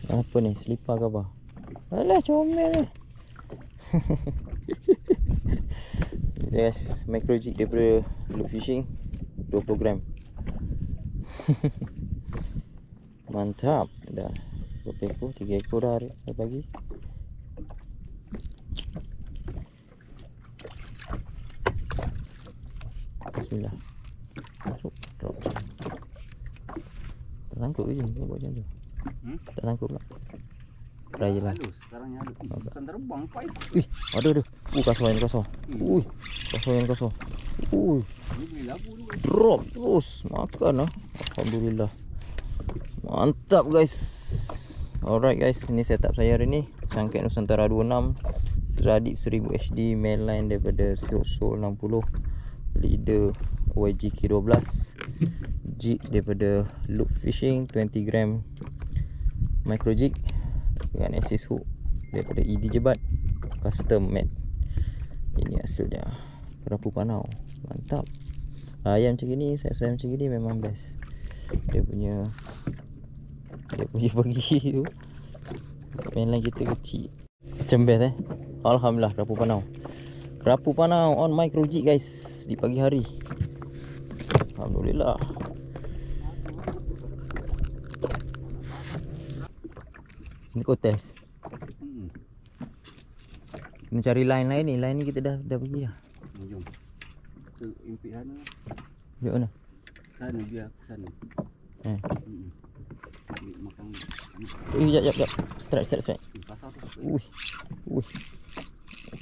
Apa ni? Selipar ke apa? Alah, comel ni. Yes, micro jig daripada Loop Fishing 20 gram. Mantap. Dah berapa ekor? 3 ekor dah hari pagi. Bismillah. Drop. Tak sangkut ke je kau buat macam tu? Tak sangkut pula. Try je lah. Sekarang ni halus. Bukan terbang Faiz. Ada. Kasar yang kasar. Kasar yang kasar. Ni boleh labu dulu. Drop terus. Makan lah. Alhamdulillah. Mantap guys. Alright guys, ini setup saya hari ni. Cangkek Nusantara 26, Seradik 1000 HD, mainline daripada Siok 60, leader YG K12, jig daripada Loop Fishing 20 gram micro jig dengan assist hook daripada ED Jebat custom made. Ini hasilnya. Kerapu panau. Mantap. Ayam macam gini, sayap-sayap macam gini memang best. Dia punya pergi tu mainline kita kecil. Macam best Alhamdulillah. Kerapu panau on micro jig guys di pagi hari. Alhamdulillah. Ni kau test. Kena cari line lain ni. Line ni kita dah pergi dah. Jom. Kita impit sana. Jom mana? Sana biar ke sana. Makan. Jap. Strike. Pasal tu.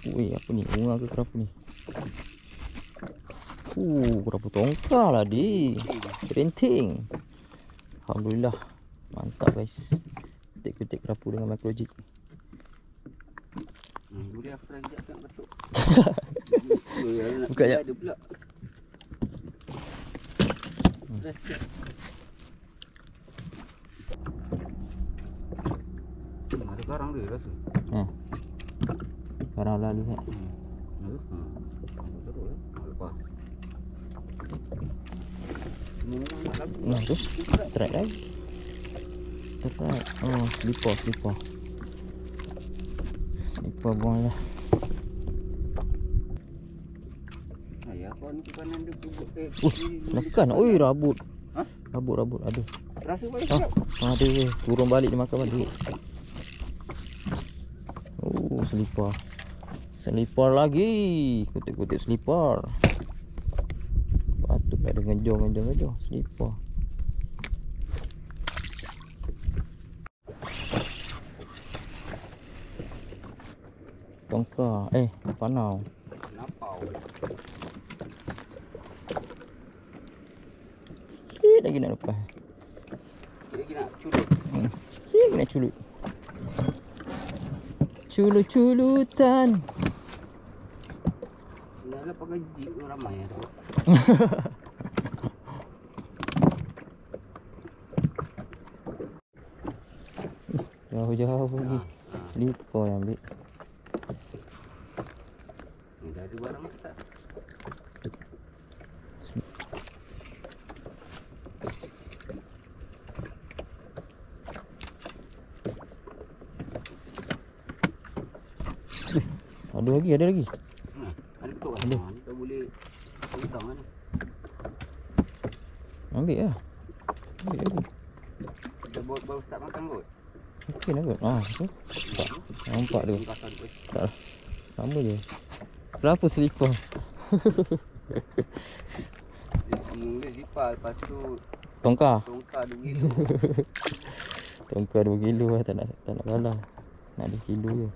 Apa ni? Bunga ke kerapu ni? Kerapu tongkar lah di. Renting. Alhamdulillah. Mantap guys. Ketik kerapu dengan micro jig. Boleh aku try sekejap tak betul. Buka jap. Ada pula. Ada garang dia rasa. Garang lalu kan. Terus. Lepas. Tu. Strike lagi. Slipper. Slipper buang lah. Ayah kau ni kanan dia pukul Makan. Rabut. Rabut ada. Rasa balik tak? Ada. Turun balik dia makan balik. Selipar lagi. Kutip selipar. Patut ada ngejong selipar. Tongkar. Panau. Napau. Sikit lagi nak lepas. Lagi nak culut. Sikit lagi nak culut. Culut-culutan. Dah pakai jeep ramai tu. Jauh-jauh lagi. Selipar yang ambil. Dah ada barang tak? Ada lagi. Ada betul. Ada. Kita boleh tentang ni. Ambil lah. Ambil lagi. Kita baru start makan kot. Okey lah kot. Tu. Nampak tu. Tak lah. Sama je. Kenapa selipar? Dia selipar. Lepas tu Tongkar 2 kilo. Tongkar 2 kilo lah. Tak nak kalah. Nak 2 kilo je.